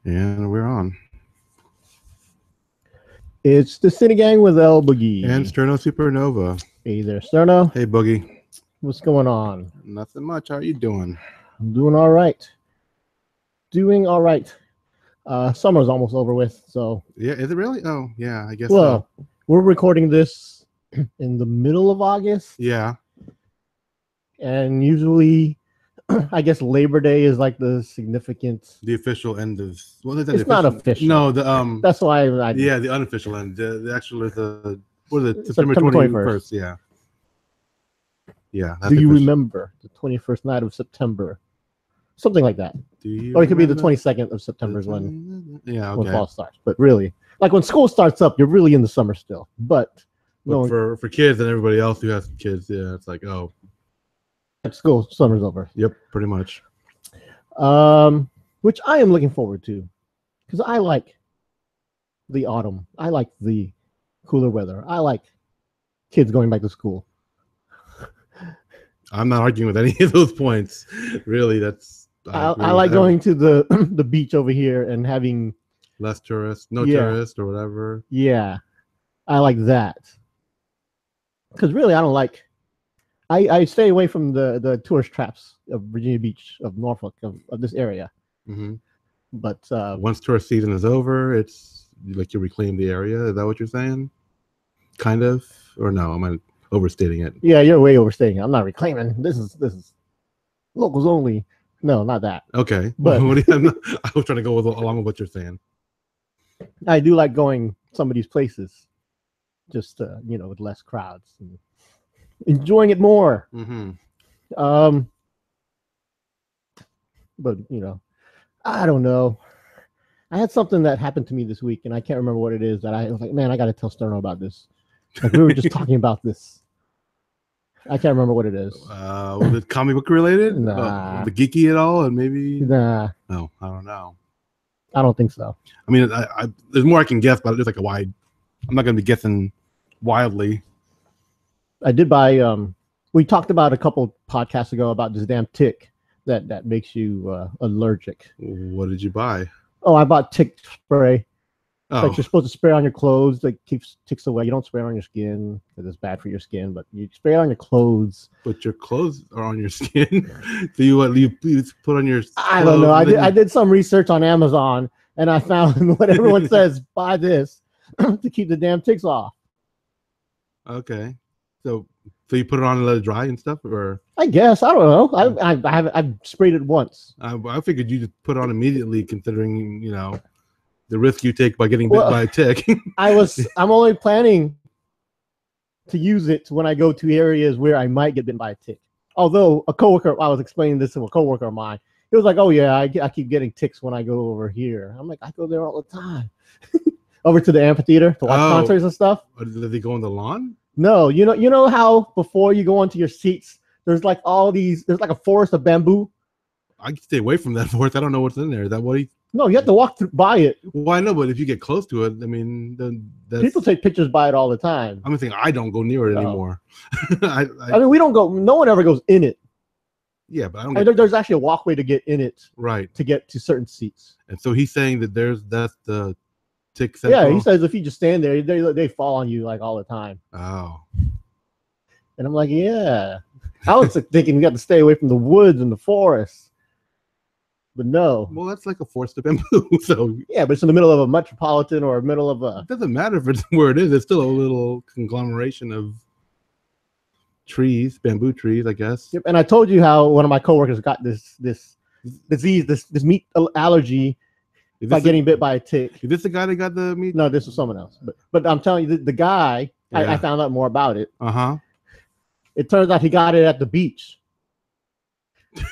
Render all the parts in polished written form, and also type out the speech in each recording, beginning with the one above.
And we're on. It's the Sini-Gang with l-boogy. And Sterno Supernova. Hey there, Sterno. Hey, Boogie. What's going on? Nothing much. How are you doing? I'm doing all right. Doing all right. Summer's almost over with, so. Yeah, is it really? Oh, yeah, I guess well, so. We're recording this in the middle of August. Yeah. And usually, I guess Labor Day is like the significant. The official end of. Well, it's not official. No, the That's why yeah, the unofficial end. The actual is the what is it? September 21st. Yeah. Yeah. Do you remember the 21st night of September? Something like that. Or it could be the 22nd of September is when fall starts. But really, like when school starts up, you're really in the summer still. But for kids and everybody else who has kids, yeah, it's like, oh, school summer's over. Yep, pretty much. Which I am looking forward to, because I like the autumn. I like the cooler weather. I like kids going back to school. I'm not arguing with any of those points. Really, that's. I like going to the beach over here and having less tourists, tourists or whatever. Yeah, I like that. Because really, I don't like. I stay away from the tourist traps of Virginia Beach, of Norfolk, of this area. Mm-hmm. But once tourist season is over, it's like you reclaim the area. Is that what you're saying? Kind of, or no? Am I overstating it? Yeah, you're way overstating it. I'm not reclaiming. This is locals only. No, not that. Okay, but I was trying to go along with what you're saying. I do like going some of these places, just with less crowds and enjoying it more. Mm-hmm. But I don't know. I had something that happened to me this week, and I can't remember what it is. That I was like, man, I got to tell Sterno about this. Like we were just talking about this. I can't remember what it is. Was it comic book related? Nah. The geeky at all, and maybe. Nah. No, I don't know. I don't think so. I mean, there's more I can guess, but it's like a wide. I'm not going to be guessing wildly. I did buy. We talked about a couple podcasts ago about this damn tick that makes you allergic. What did you buy? Oh, I bought tick spray. Oh. Like you're supposed to spray on your clothes that keeps ticks away. You don't spray on your skin because it's bad for your skin, but you spray on your clothes. But your clothes are on your skin. Do you put on your? I don't know. I did some research on Amazon and I found what everyone says: buy this to keep the damn ticks off. Okay, so you put it on and let it dry and stuff, or? I guess I don't know. I've sprayed it once. I figured you just put it on immediately, considering the risk you take by getting bit by a tick. I'm only planning to use it when I go to areas where I might get bitten by a tick. Although I was explaining this to a coworker of mine. He was like, "Oh yeah, I keep getting ticks when I go over here." I'm like, "I go there all the time." Over to the amphitheater to watch concerts and stuff. Did they go on the lawn? No, you know how before you go onto your seats, there's like there's like a forest of bamboo. I can stay away from that forest. I don't know what's in there. Is that what he? No, you have to walk by it. Well, I know, but if you get close to it, I mean, then people take pictures by it all the time. I'm saying I don't go near it anymore. I mean, we don't go. No one ever goes in it. Yeah, but I don't. There's actually a walkway to get in it. Right. To get to certain seats. And so he's saying that that's the tick central. Yeah, he says if you just stand there, they fall on you like all the time. Oh. And I'm like, yeah. I was thinking you got to stay away from the woods and the forest. But no. Well, that's like a forest of bamboo. So yeah, but it's in the middle of a metropolitan or middle of a. It doesn't matter if it's where it is. It's still a little conglomeration of trees, bamboo trees, I guess. Yep. And I told you how one of my coworkers got this disease, this meat allergy by getting bit by a tick. Is this the guy that got the meat? No, this was someone else. But I'm telling you, the guy, yeah. I found out more about it. It turns out he got it at the beach.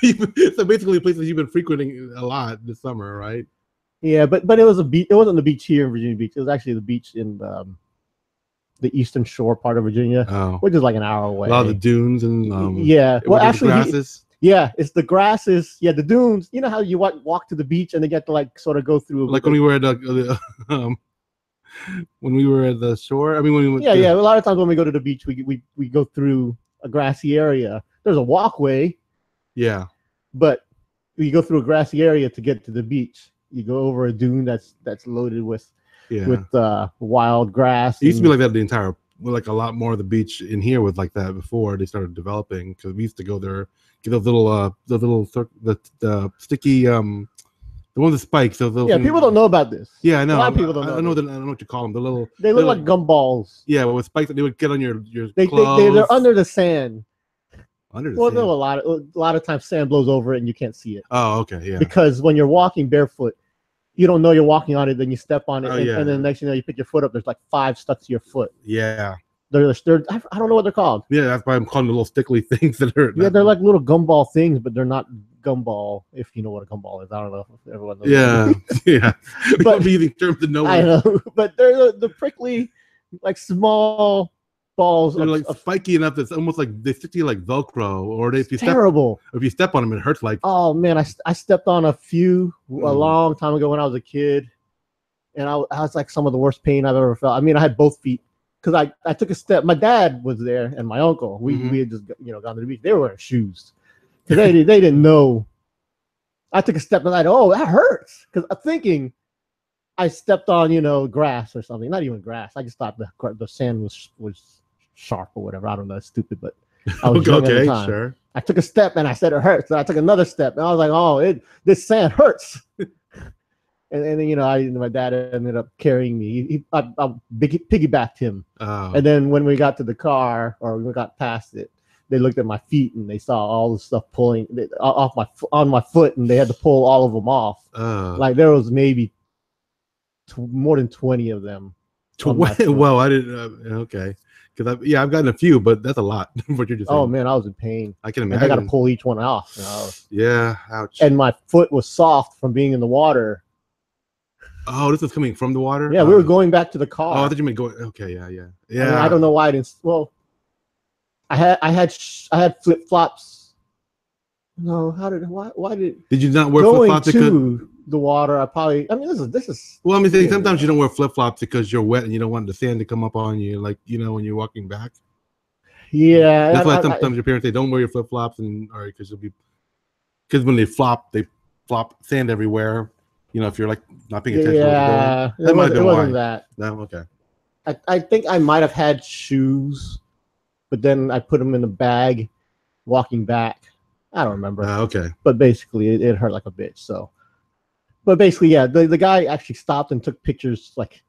So basically, a place that you've been frequenting a lot this summer, right? Yeah, but it was a beach. It wasn't the beach here in Virginia Beach. It was actually the beach in the eastern shore part of Virginia, which is like an hour away. A lot of the dunes and yeah. Well, actually, grasses. It's the grasses. Yeah, the dunes. You know how you walk to the beach and they get to like sort of go through. Like when we were at when we were at the shore. I mean, when we went yeah. A lot of times when we go to the beach, we go through a grassy area. There's a walkway. Yeah. But you go through a grassy area to get to the beach. You go over a dune that's loaded with Yeah. wild grass. It used to be like that the entire, like a lot more of the beach in here was like that before they started developing, because we used to go there, get those little the sticky the one with the spikes. Those Yeah, people don't know about this. Yeah, I know. A lot of people don't know. I know that. I don't know what you call them. The little. They look like gumballs. Yeah, with spikes that they would get on your clothes. They're under the sand. Under the sand. No, a lot of times sand blows over it and you can't see it. Oh, okay, yeah. Because when you're walking barefoot, you don't know you're walking on it, then you step on it, and then the next thing you know, you pick your foot up. There's like 5 stuck to your foot. Yeah. They're I don't know what they're called. Yeah, that's why I'm calling them little stickly things that are. Yeah, they're like little gumball things, but they're not gumball. If you know what a gumball is, I don't know if everyone knows. Yeah, yeah. But using terms to know. I know, but they're the prickly, like small balls. They're like spiky enough that's almost like they stick to you like Velcro, or if you terrible. If you step on them, it hurts like. Oh man, I stepped on a few a long time ago when I was a kid, and I was like some of the worst pain I've ever felt. I mean, I had both feet. Because I took a step. My dad was there and my uncle. We had just gone to the beach. They were wearing shoes because they didn't know. I took a step and I oh, that hurts, because I'm thinking I stepped on grass or something. Not even grass. I just thought the sand was sharp or whatever. I don't know. It's stupid, but I was young at the time. Sure. I took a step and I said it hurts. And I took another step and I was like, oh, this sand hurts. And then my dad ended up carrying me. I piggybacked him. Oh. And then when we got to the car, or we got past it, they looked at my feet and they saw all the stuff pulling on my foot, and they had to pull all of them off. Like there was maybe more than 20 of them. Well, I didn't. Okay, because I've gotten a few, but that's a lot. What you're just saying. Oh man, I was in pain. I can imagine. I got to pull each one off. Yeah, ouch. And my foot was soft from being in the water. Oh, this is coming from the water? Yeah, we were going back to the car. Oh, I thought you meant going. Okay, yeah. I mean, I don't know why I didn't. Well, I had flip flops. No, why did you not wear flip flops? To the water, this is. Well, I'm saying sometimes you don't wear flip flops because you're wet and you don't want the sand to come up on you, like when you're walking back. Yeah, that's why sometimes your parents say don't wear your flip flops, because when they flop sand everywhere. If you're like not paying attention. Yeah, it wasn't that. No, okay. I think I might have had shoes, but then I put them in a bag, walking back. I don't remember. Okay. But basically, it hurt like a bitch. So, but basically, yeah, the guy actually stopped and took pictures like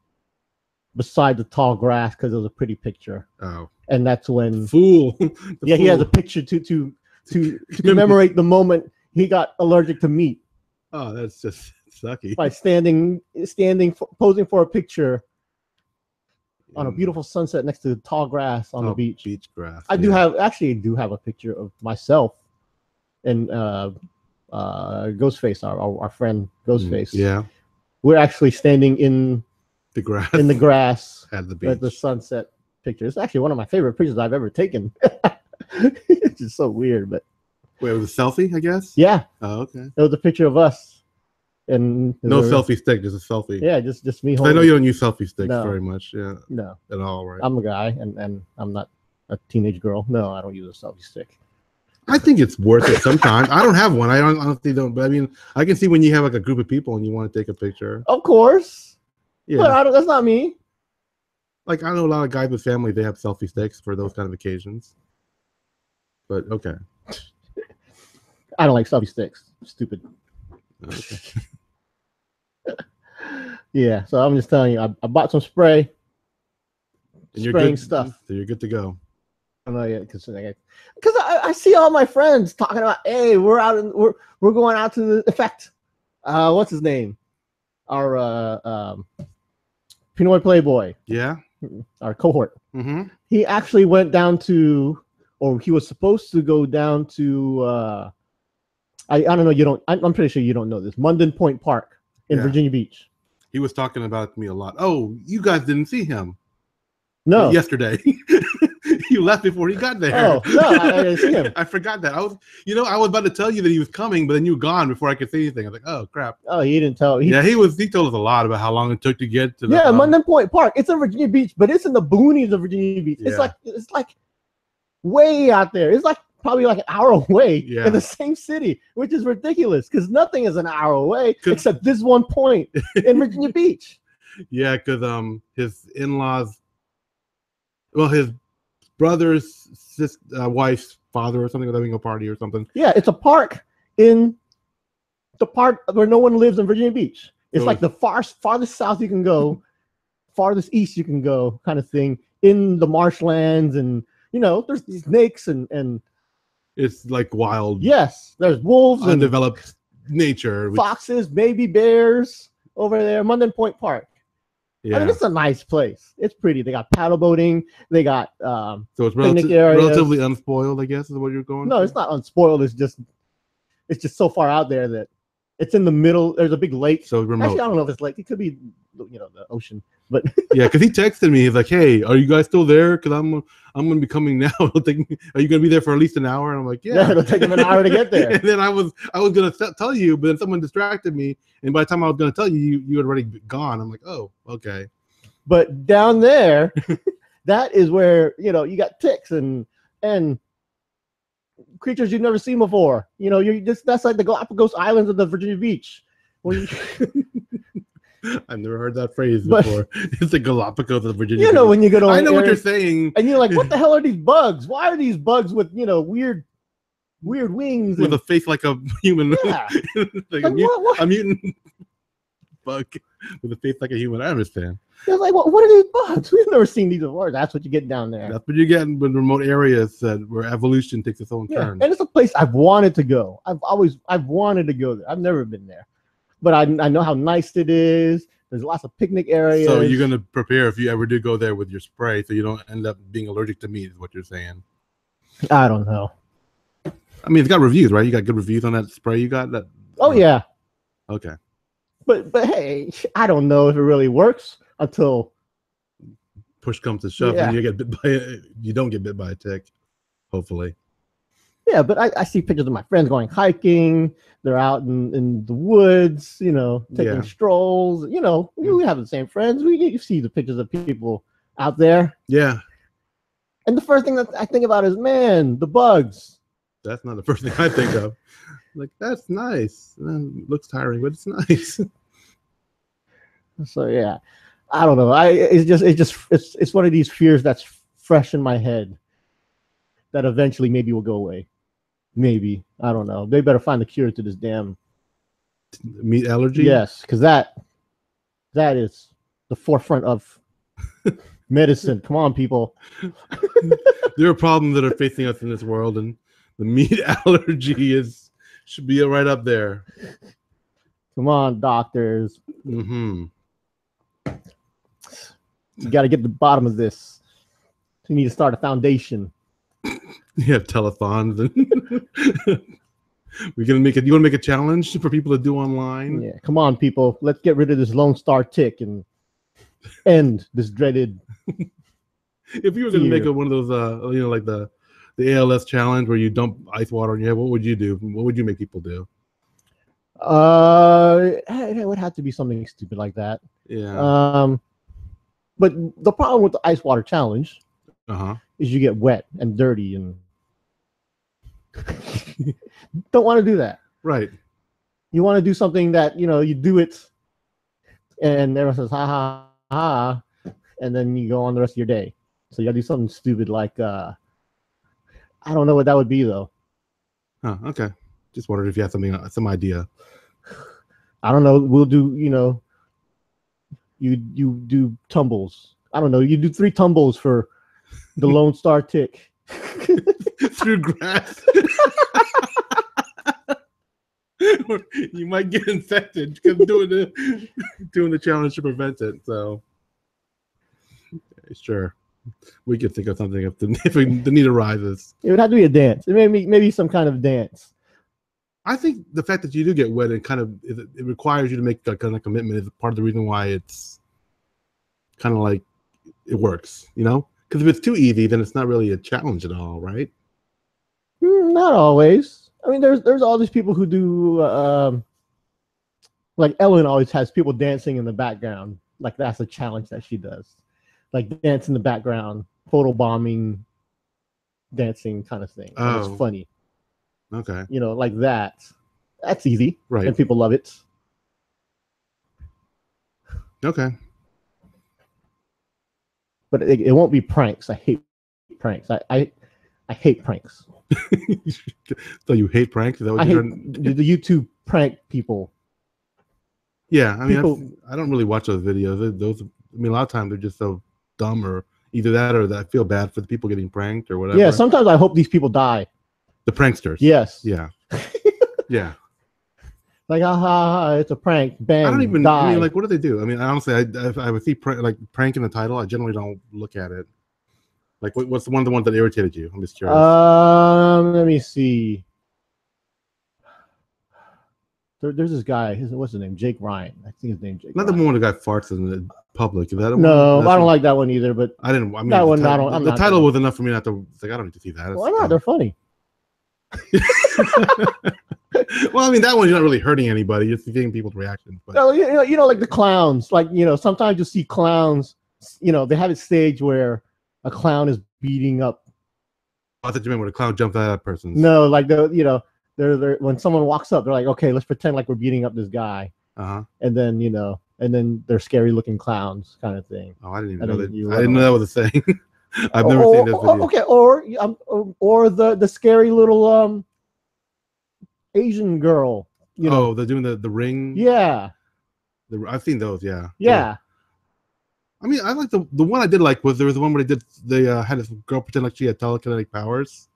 beside the tall grass because it was a pretty picture. Oh. And that's when fool. Yeah, he has a picture to commemorate the moment he got allergic to meat. Oh, that's just sucky. By standing, posing for a picture on a beautiful sunset next to the tall grass on the beach. Beach grass. I do have a picture of myself and Ghostface, our friend Ghostface. Yeah, we're actually standing in the grass. In the grass at the beach. At the sunset picture. It's actually one of my favorite pictures I've ever taken. It's just so weird, but. Wait, it was a selfie, I guess? Yeah. Oh, okay. It was a picture of us. And no selfie stick, just a selfie. Yeah, just me holding. I know you don't use selfie sticks very much. Yeah. No. At all, right? I'm a guy, and I'm not a teenage girl. No, I don't use a selfie stick. I think it's worth it sometimes. I don't have one. I honestly don't. But I mean, I can see when you have like a group of people and you want to take a picture. Of course. Yeah. But that's not me. Like I know a lot of guys with family, they have selfie sticks for those kind of occasions. But okay. I don't like selfie sticks. Stupid. Okay. Yeah, so I'm just telling you, I bought some spray. Spraying stuff. So you're good to go. I know, yeah, because I see all my friends talking about, hey, we're going out to the effect. What's his name? Our Pinoy Playboy. Yeah. Our cohort. Mm-hmm. He actually went down to, or he was supposed to go down to. I don't know. I'm pretty sure you don't know this. Munden Point Park in Virginia Beach. He was talking about me a lot. Oh, you guys didn't see him? No. Yesterday. You left before he got there. Oh, no, I didn't see him. I forgot that. I was about to tell you that he was coming, but then you were gone before I could say anything. I was like, oh crap. Oh, he didn't tell. He told us a lot about how long it took to get to the Munden Point Park. It's in Virginia Beach, but it's in the boonies of Virginia Beach. Yeah. It's like way out there. It's like probably like an hour away Yeah. in the same city, which is ridiculous because nothing is an hour away except this one point in Virginia Beach. Yeah, because his in-laws, well, his brother's wife's father or something was having a party or something. Yeah, it's a park in the part where no one lives in Virginia Beach. It's So like the farthest south you can go, farthest east you can go, kind of thing, in the marshlands, and there's snakes and it's like wild. Yes, there's wolves and undeveloped nature, foxes, baby bears over there, Munden Point Park. Yeah, I mean, it's a nice place. It's pretty. They got paddle boating. They got so it's picnic areas. relatively unspoiled, I guess, is what you're going. No, for? it's not unspoiled. It's just so far out there that it's in the middle. There's a big lake. So remote. Actually, I don't know if it's lake. It could be, the ocean. But yeah, because he texted me. He's like, "Hey, are you guys still there? Because I'm going to be coming now. Are you going to be there for at least an hour?" And I'm like, "Yeah." It'll take him an hour to get there. And then I was going to tell you, but then someone distracted me, and by the time I was going to tell you, you had already gone. I'm like, "Oh, okay." But down there, that is where you got ticks and creatures you've never seen before. That's like the Galapagos Islands of the Virginia Beach. I've never heard that phrase before. It's the Galapagos of Virginia. When you go to I know what you're saying, and you're like, what the hell are these bugs? Why are these bugs with weird wings with a face like a human? Yeah. like what? A mutant bug with a face like a human. I understand. They're like, what are these bugs? We've never seen these before. That's what you get down there. That's what you get in remote areas where evolution takes its own turn. And it's a place I've wanted to go. I've wanted to go there. I've never been there, but I know how nice it is. There's lots of picnic areas. So you're gonna prepare if you ever do go there with your spray, so you don't end up being allergic to meat. Is what you're saying? I don't know. I mean, it's got reviews, right? You got good reviews on that spray you got. That. Oh yeah. Okay. But hey, I don't know if it really works until push comes to shove and you don't get bit by a tick, hopefully. Yeah, but I see pictures of my friends going hiking. They're out in the woods, taking strolls. We have the same friends. You see the pictures of people out there. Yeah. And the first thing that I think about is, man, the bugs. That's not the first thing I think of. Like, that's nice. Looks tiring, but it's nice. So yeah, I don't know. It's one of these fears that's fresh in my head that eventually maybe will go away. Maybe, I don't know. They better find the cure to this damn meat allergy. Yes, because that is the forefront of medicine. Come on, people. There are problems that are facing us in this world, and the meat allergy should be right up there. Come on, doctors. Mm-hmm. You got to get to the bottom of this. You need to start a foundation. You have telethons. We're gonna make it. You want to make a challenge for people to do online? Yeah, come on, people. Let's get rid of this Lone Star tick and end this dreaded. If you were gonna make one of those, like the ALS challenge where you dump ice water on your head, what would you do? What would you make people do? It would have to be something stupid like that. Yeah. But the problem with the ice water challenge is you get wet and dirty and don't want to do that. Right. You want to do something that, you do it and everyone says, ha, ha, ha, and then you go on the rest of your day. So you got to do something stupid like, I don't know what that would be, though. Huh, okay. Just wondered if you had some idea. I don't know. We'll do, you do tumbles. I don't know. You do 3 tumbles for the Lone Star tick. Through grass. You might get infected because doing the challenge to prevent it. So, sure. We could think of something if the need arises. It would have to be a dance. Maybe some kind of dance. I think the fact that you do get wet and it requires you to make that kind of commitment is part of the reason why it's kind of like it works, Because if it's too easy, then it's not really a challenge at all, right? Not always. I mean, there's all these people who do like Ellen always has people dancing in the background. Like that's a challenge that she does. Like dance in the background, photo bombing, dancing kind of thing. Oh. And it's funny. Okay. You know, like that. That's easy. Right. And people love it. Okay. But it won't be pranks. I hate pranks. I hate pranks. So you hate pranks? Is that what I you're hate the YouTube prank people. Yeah, I mean, People, I don't really watch those videos. Those, I mean, a lot of times they're just so dumb, or either that or that I feel bad for the people getting pranked or whatever. yeah, sometimes I hope these people die. The pranksters. Yes. Yeah. Yeah. Like, it's a prank. Bang. I don't even. Die. I mean, like, what do they do? I mean, honestly, if I would see prank in the title, I generally don't look at it. Like, what's one of the ones that irritated you? I'm just curious. Let me see. There's this guy. What's his name? Jake Ryan. I think his name Jake. Not Ryan. the one the guy farts in the public. Is that a no? one? I don't like that one either. But I didn't. I mean, that one. The title was enough for me not to. It's like, I don't need to see that. Why not? They're funny. Well, I mean, that one you're not really hurting anybody. You're getting people's reactions. But you know, like the clowns. Like, you know, sometimes you see clowns. You know, they have it staged where a clown is beating up. I thought you meant when a clown jumped out of that person's. No, like they're when someone walks up, they're like, okay, let's pretend like we're beating up this guy. And then, you know, they're scary looking clowns kind of thing. Oh, I didn't even know that. I didn't know that was a thing. I've never seen this video. Okay, or the scary little Asian girl. You know, they're doing the ring. Yeah. I've seen those. Yeah. Yeah. I mean, I like the one I did like was there was the one where they had this girl pretend like she had telekinetic powers.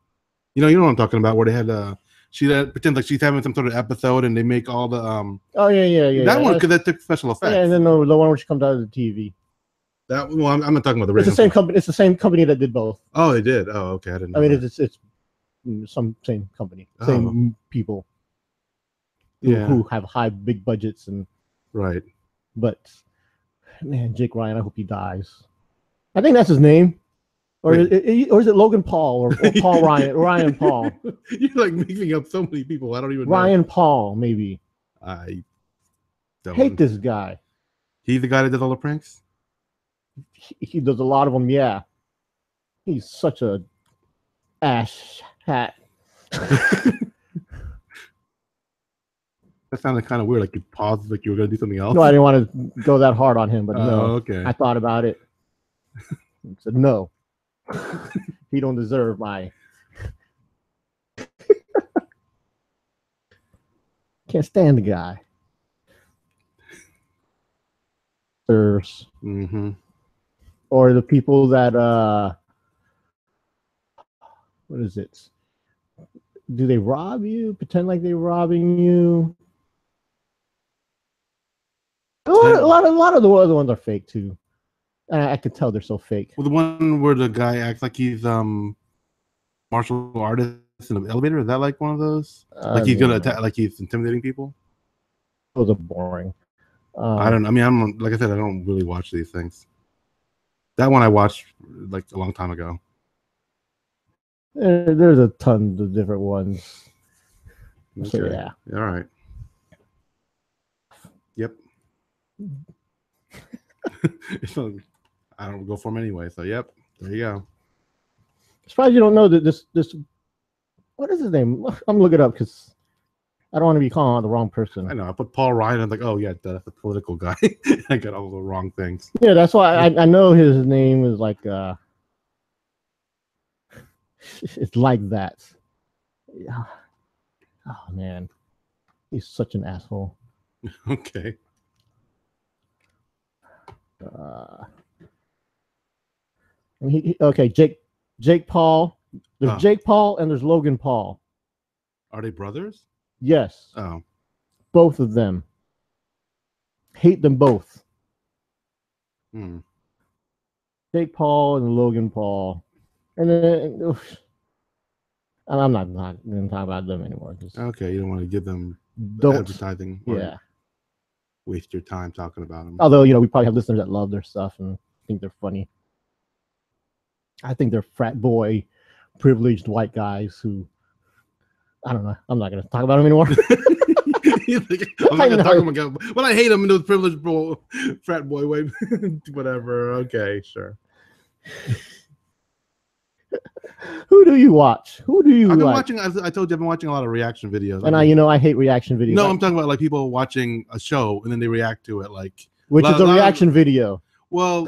You know what I'm talking about, where they had she pretends like she's having some sort of episode, and they make all the yeah. That one, because that took special effects. Yeah, and then the one where she comes out of the TV. That well, I'm not talking about the. It's the same company. It's the same company that did both. Oh, they did. Oh, okay. I didn't know. I mean, it's some same company, same people. Who have big budgets and right. But man, Jake Ryan, I hope he dies. I think that's his name. Or is it Logan Paul or Paul Ryan? Ryan Paul. You're like mixing up so many people. I don't even know. Ryan Paul, maybe. I don't hate this guy. He's the guy that does all the pranks? He does a lot of them, yeah. He's such a ass hat. That sounded kind of weird. Like you paused, like you were going to do something else. No, I didn't want to go that hard on him, but no. Okay. I thought about it. I said no. He don't deserve my. Can't stand the guy. Mm-hmm. Or the people that what is it? Do they rob you? Pretend like they're robbing you. A lot of the other ones are fake too. I could tell they're so fake. Well, the one where the guy acts like he's martial artist in an elevator, is that like one of those? Like he's gonna attack, like he's intimidating people? Those are boring. I don't. I mean, I'm like I said, I don't really watch these things. That one I watched like a long time ago. There's a ton of different ones. Okay. So, yeah. All right. Yep. I don't go for them anyway. So yep. There you go. Surprised you don't know that this. What is his name? I'm looking it up because I don't want to be calling out the wrong person. I know. I put Paul Ryan. I'm like, oh yeah, that's a political guy. I got all the wrong things. Yeah, that's why I know his name is like it's like that. Oh man, he's such an asshole. Okay. Okay, Jake Paul. There's Jake Paul and there's Logan Paul. Are they brothers? Yes. Oh. Both of them. Hate them both. Jake Paul and Logan Paul. And then I'm not going to talk about them anymore. Okay, you don't want to give them advertising. Yeah. Waste your time talking about them. Although, we probably have listeners that love their stuff and think they're funny. I think they're frat boy, privileged white guys who, I don't know. I'm not going to talk about them anymore. I'm not going to talk about them. But I hate them in those privileged frat boy way. Whatever. Okay, sure. Who do you watch? Who do you I've been like? watching. As I told you, I've been watching a lot of reaction videos. And I hate reaction videos. No, I'm talking about like people watching a show and then they react to it, like which is a reaction video. Well,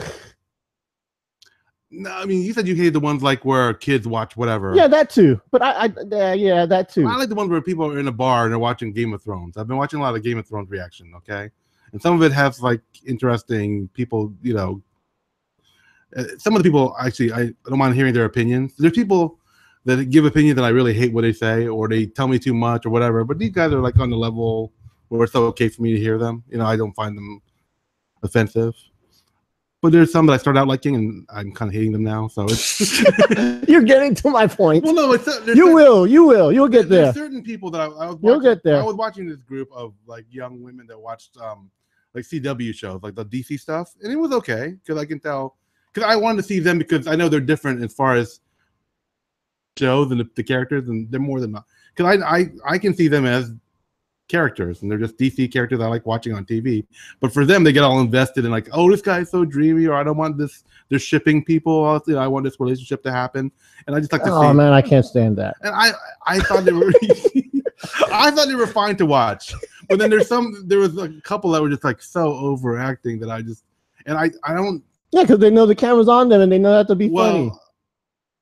no, I mean, you said you hate the ones like where kids watch whatever. Yeah, that too. But yeah, that too. I like the ones where people are in a bar and they're watching Game of Thrones. I've been watching a lot of Game of Thrones reaction. Okay, and some of it has like interesting people. You know, some of the people actually I don't mind hearing their opinions. There's people that give opinions that I really hate what they say, or they tell me too much, or whatever. But these guys are like on the level where it's okay for me to hear them. You know, I don't find them offensive. But there's some that I started out liking, and I'm kind of hating them now. So it's you're getting to my point. Well, no, you'll get there. There's certain people that I was watching, you'll get there. I was watching this group of like young women that watched like CW shows, like the DC stuff, and it was okay because I can tell because I wanted to see them because I know they're different as far as shows and the characters, and they're more than not because I can see them as characters and they're just DC characters I like watching on TV. But for them, they get all invested in like, oh, this guy's so dreamy, or I don't want this. They're shipping people. You know, I want this relationship to happen, and I just like to see. Oh man, I can't stand that. And I thought they were I thought they were fine to watch, but then there was a couple that were just like so overacting that I don't. Yeah, because they know the camera's on them and they know that to be funny.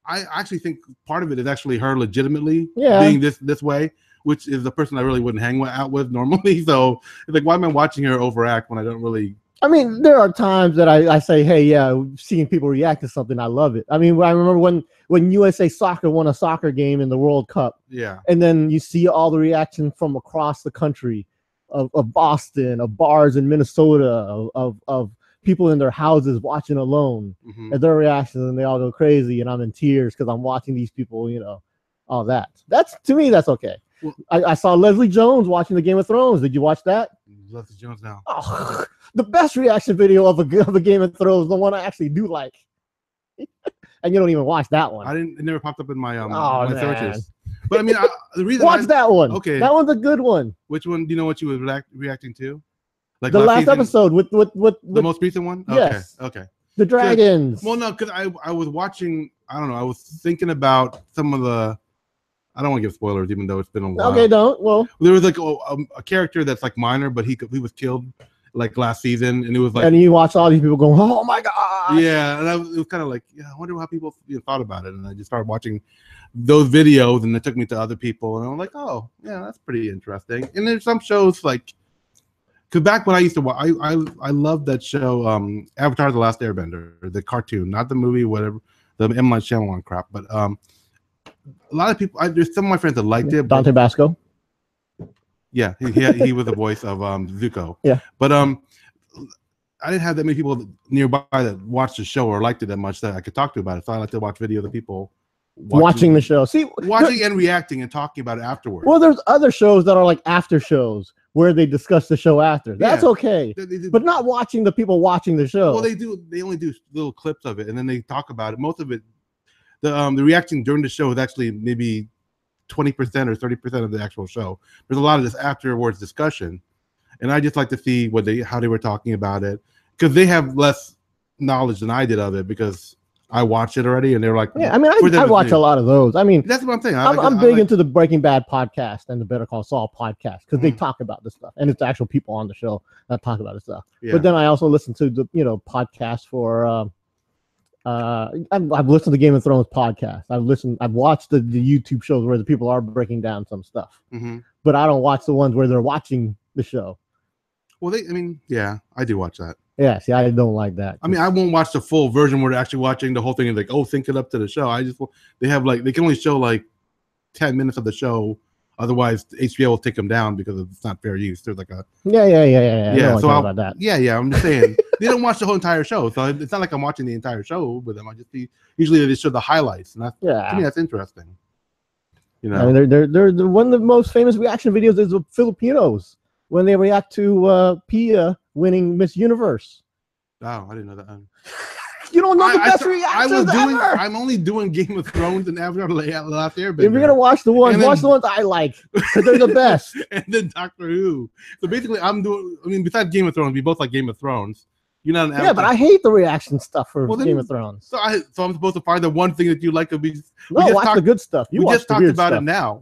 I actually think part of it is actually her legitimately yeah. being this way, which is the person I really wouldn't hang out with normally. So it's like, why am I watching her overact when I don't really? I mean, there are times that I say, hey, yeah, seeing people react to something, I love it. I mean, I remember when USA Soccer won a soccer game in the World Cup. Yeah. And then you see all the reaction from across the country of Boston, of bars in Minnesota, of people in their houses watching alone. Mm-hmm. And their reactions, and they all go crazy, and I'm in tears because I'm watching these people, you know, all that. That's, to me, that's okay. Well, I saw Leslie Jones watching the Game of Thrones. Did you watch that? Leslie Jones now. Oh, the best reaction video of a Game of Thrones, the one I actually do like. And you don't even watch that one. It never popped up in my my searches. But I mean, the reason watch that one. Okay, that one's a good one. Which one? Do you know what you were reacting to? Like the last episode with the most recent one. Yes. Okay. The dragons. Well, no, because I was watching. I don't know. I was thinking about some of the. I don't want to give spoilers, even though it's been a while. Okay, don't. Well, there was like a character that's like minor, but he was killed like last season, and it was like. And you watch all these people going, "Oh my god!" Yeah, and it was kind of like, yeah, I wonder how people thought about it, and I just started watching those videos, and it took me to other people, and I'm like, oh, yeah, that's pretty interesting. And there's some shows like, because back when I used to watch, I loved that show, Avatar: The Last Airbender, the cartoon, not the movie, whatever, the M. Night Shyamalan crap, but a lot of people, there's some of my friends that liked it. Dante Basco. Yeah, he was the voice of Zuko. Yeah, but I didn't have that many people nearby that watched the show or liked it that much that I could talk to about it. So I like to watch videos of people watching the show. See, watching and reacting and talking about it afterwards. Well, there's other shows that are like after shows where they discuss the show after. That's okay, but not watching the people watching the show. Well, they do. They only do little clips of it, and then they talk about it. Most of it. The reacting during the show is actually maybe 20% or 30% of the actual show. There's a lot of this afterwards discussion, and I just like to see how they were talking about it, because they have less knowledge than I did of it, because I watched it already, and they're like, yeah. I mean, I watch a lot of those. I mean, that's what I'm saying. I'm big into the Breaking Bad podcast and the Better Call Saul podcast, because they talk about this stuff, and it's actual people on the show that talk about this stuff. Yeah. But then I also listen to the podcast for. I've listened to Game of Thrones podcast. I've watched the YouTube shows where the people are breaking down some stuff, but I don't watch the ones where they're watching the show. Well, yeah, I do watch that. Yeah, see, I don't like that. I mean, I won't watch the full version where they're actually watching the whole thing and like, oh, sync it up to the show. They can only show like 10 minutes of the show. Otherwise, HBO will take them down because it's not fair use. There's like a yeah. So about that. Yeah. I'm just saying they don't watch the whole entire show, so it's not like I'm watching the entire show with them. I just usually they show the highlights, and to me that's interesting. You know, I mean, they're one of the most famous reaction videos is the Filipinos when they react to Pia winning Miss Universe. Oh, I didn't know that. You don't know the best reactions ever. I'm only doing Game of Thrones and Avatar: The Last Airbender. If you're gonna watch the ones, watch the ones I like, because they're the best. And then Doctor Who. So basically, I'm doing. I mean, besides Game of Thrones, we both like Game of Thrones. You're not an Yeah, but I hate the reaction stuff for Well, then- Game of Thrones. So I'm supposed to find the one thing that you like to be. No, just watch talked- the good stuff. You we watch just the talked weird about stuff. it now.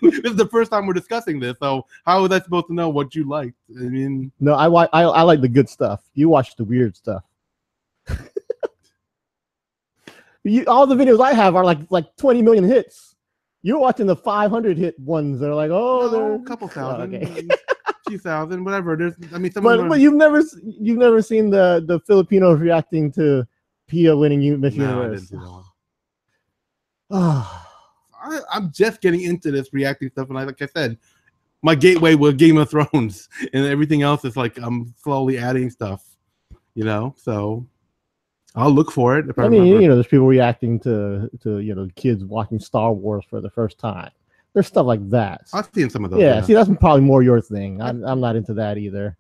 This is the first time we're discussing this. So how was I supposed to know what you liked? I mean, No, I like the good stuff. You watch the weird stuff. All the videos I have are like 20 million hits. You're watching the 500 hit ones that are like, oh, they're a couple thousand, okay. few thousand, whatever. There's, I mean, some But you've never seen the Filipinos reacting to Pia winning Miss no, I Universe. didn't see that one. Ah. I'm just getting into this reacting stuff, and like I said, my gateway was Game of Thrones, and everything else is like I'm slowly adding stuff, you know. So I'll look for it if I mean, remember. you know, there's people reacting to you know, kids watching Star Wars for the first time. There's stuff like that. I've seen some of those. Yeah, see, that's probably more your thing. I'm not into that either.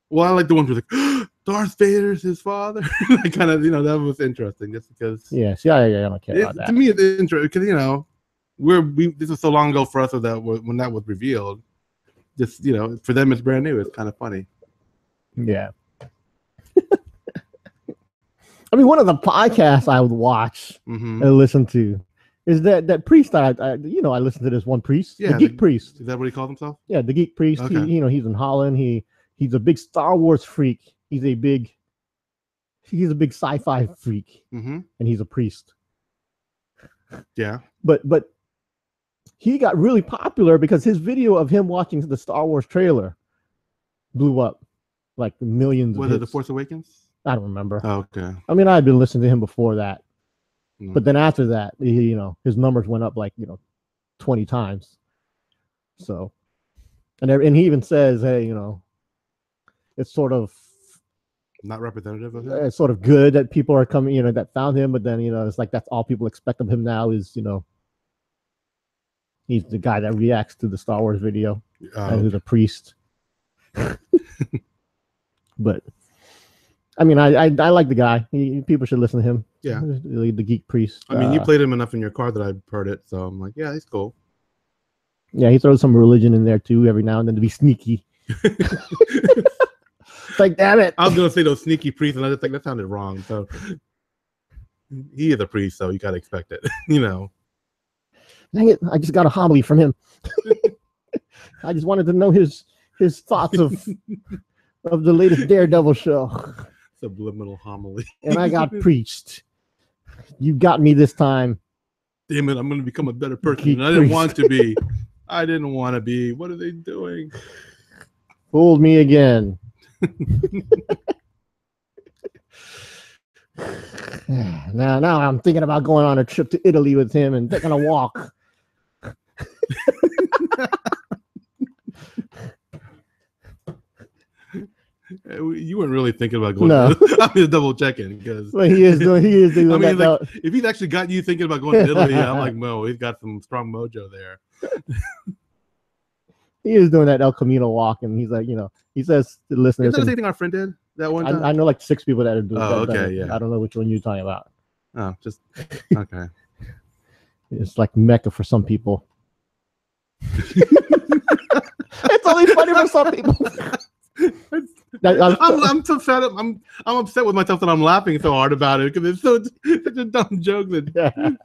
Well, I like the ones where like Darth Vader's his father. I kind of, you know, that was interesting just because. Yeah, see, I don't care about that. To me, it's interesting because, you know, this was so long ago for us that when that was revealed. Just, you know, for them it's brand new. It's kind of funny. Yeah. I mean, one of the podcasts I would watch and listen to is that priest. I listen to this one priest, the geek priest. Is that what he called himself? Yeah, the geek priest. Okay. He's in Holland. He's a big Star Wars freak. He's a big sci-fi freak, and he's a priest. Yeah. But he got really popular because his video of him watching the Star Wars trailer blew up like millions. Was it The Force Awakens? I don't remember. Oh, okay. I mean, I had been listening to him before that, Mm. but then after that, his numbers went up like 20 times. So, and he even says, hey, it's sort of not representative of him. It's sort of good that people are coming, that found him, but then it's like that's all people expect of him now is he's the guy that reacts to the Star Wars video and who's a priest. But I mean, I like the guy. People should listen to him. Yeah, the geek priest. I mean, you played him enough in your car that I've heard it, so I'm like, yeah, he's cool. Yeah, he throws some religion in there too every now and then to be sneaky. It's like, damn it! I was gonna say those sneaky priests, and I just think that sounded wrong. So he is a priest, so you gotta expect it, Dang it! I just got a homily from him. I just wanted to know his thoughts of the latest Daredevil show. Subliminal homily. And I got preached. You got me this time. Damn it! I'm gonna become a better person. I didn't want to be. I didn't want to be. What are they doing? Fooled me again. Now I'm thinking about going on a trip to Italy with him and taking a walk. You weren't really thinking about going. No. I'm just double checking because well, he is doing. I mean, like, if he's actually got you thinking about going to Italy, I'm like, no, he's got some strong mojo there. He is doing that El Camino walk, and he's like, he says to listeners. Is that the same thing our friend did that one time? I know like 6 people that are doing. Oh, that. okay, yeah. I don't know which one you're talking about. Oh, just okay. It's like Mecca for some people. It's only funny for some people. I'm so sad. I'm upset with myself that I'm laughing so hard about it because it's such a dumb joke that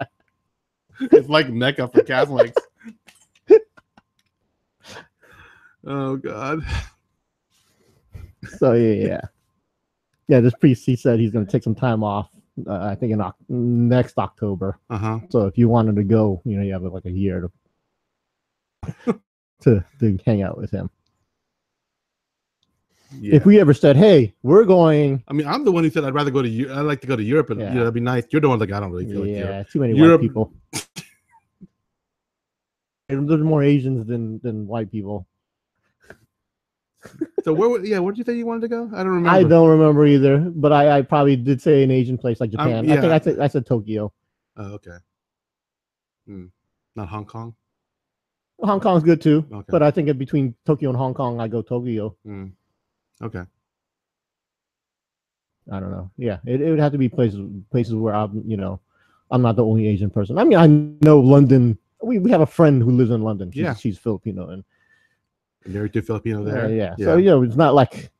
it's like Mecca for Catholics. Oh God. So yeah. This priest, he said he's going to take some time off. I think in next October. So if you wanted to go, you have like a year to hang out with him. Yeah. If we ever said, "Hey, we're going," I mean, I'm the one who said I'd rather go to Europe. I'd like to go to Europe, and that'd be nice. You're the one like I don't really feel like Europe. Too many white people. There's more Asians than white people. So where did you say you wanted to go? I don't remember. I don't remember either, but I probably did say an Asian place like Japan. I think I said Tokyo. Oh, okay. Not Hong Kong. Hong Kong's good too, okay. But I think between Tokyo and Hong Kong, I go Tokyo. Okay. I don't know. Yeah, it would have to be places where I'm not the only Asian person. I mean, I know London. We have a friend who lives in London. She's Filipino and married to Filipino there. Yeah. So it's not like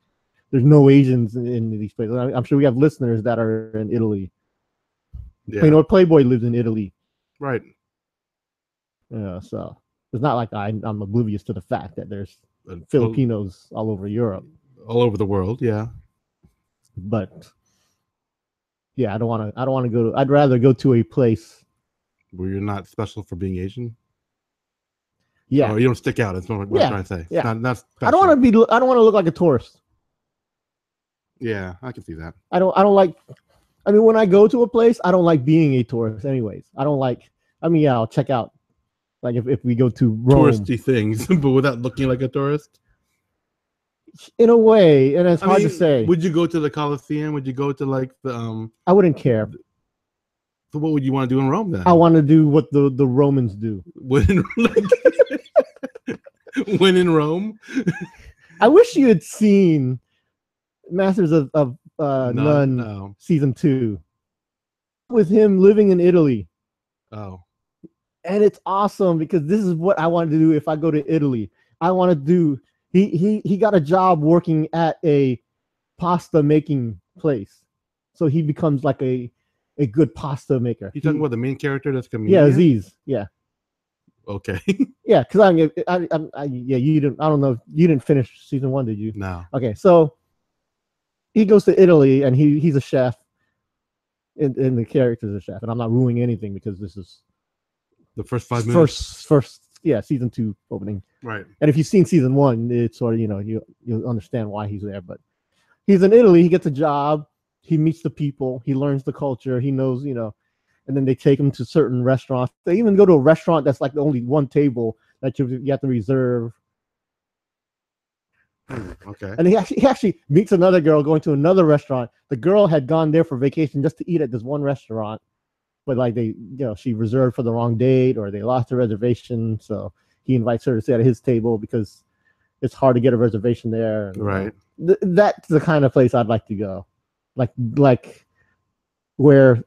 there's no Asians in these places. I'm sure we have listeners that are in Italy. Yeah. You know, Playboy lives in Italy. Right. Yeah, so it's not like I'm oblivious to the fact that there's Filipinos all over Europe, all over the world. Yeah, but yeah, I don't want to go. I'd rather go to a place where you're not special for being Asian. Yeah, or you don't stick out. That's what I'm trying to say. Yeah, not special. I don't want to look like a tourist. Yeah, I can see that. I don't like. I mean, when I go to a place, I don't like being a tourist. Anyways, I don't like. I mean, yeah, I'll check out. Like if we go to Rome, touristy things, but without looking like a tourist. In a way, and it's hard to say. Would you go to the Colosseum? Would you go to like the I wouldn't care. So what would you want to do in Rome then? I want to do what the Romans do. When in Rome? I wish you had seen Masters of None no. season 2 with him living in Italy. Oh. And it's awesome because this is what I want to do if I go to Italy. I want to do. He got a job working at a pasta making place, so he becomes like a good pasta maker. You talking about the main character that's comedian? Yeah, Aziz. Yeah. Okay. Yeah, because you didn't. I don't know. You didn't finish season 1, did you? No. Okay, so he goes to Italy and he's a chef, and the character's a chef, and I'm not ruining anything because this is the first 5 minutes. First, season 2 opening. Right. And if you've seen season 1, it's sort of you'll understand why he's there. But he's in Italy. He gets a job. He meets the people. He learns the culture. He knows, and then they take him to certain restaurants. They even go to a restaurant that's like only one table that you have to reserve. Okay. And he actually meets another girl going to another restaurant. The girl had gone there for vacation just to eat at this one restaurant, but like she reserved for the wrong date or they lost the reservation. So he invites her to sit at his table because it's hard to get a reservation there. And, right. That's the kind of place I'd like to go. Like where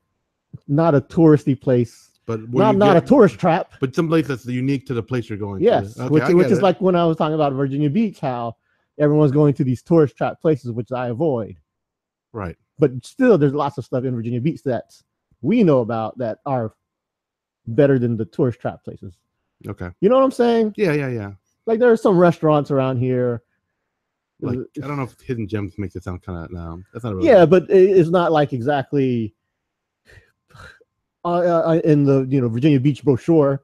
not a touristy place, but not a tourist trap, but some place that's unique to the place you're going to. Okay, which is like when I was talking about Virginia Beach, how everyone's going to these tourist trap places, which I avoid. Right. But still, there's lots of stuff in Virginia Beach that we know about that are better than the tourist trap places. Okay. You know what I'm saying? Yeah. Like there are some restaurants around here. Like I don't know if Hidden Gems makes it sound kind of no. That's not really. Yeah, but it's not like exactly in the Virginia Beach brochure.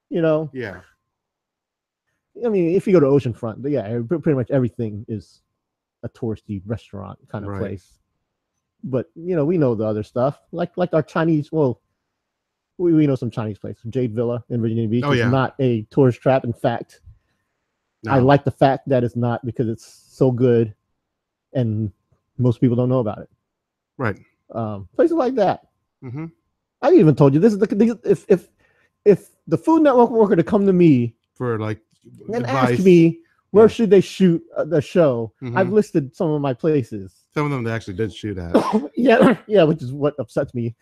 Yeah. I mean, if you go to Oceanfront, but yeah, pretty much everything is a touristy restaurant kind of place. But we know the other stuff, like our Chinese. Well, we know some Chinese places. Jade Villa in Virginia Beach is not a tourist trap. In fact, no. I like the fact that it's not because it's so good, and most people don't know about it. Right. Places like that. Mm-hmm. I even told you this is if the Food Network were to come to me for like and advice. ask me where should they shoot the show, mm-hmm. I've listed some of my places. Some of them they actually did shoot at. yeah, which is what upsets me.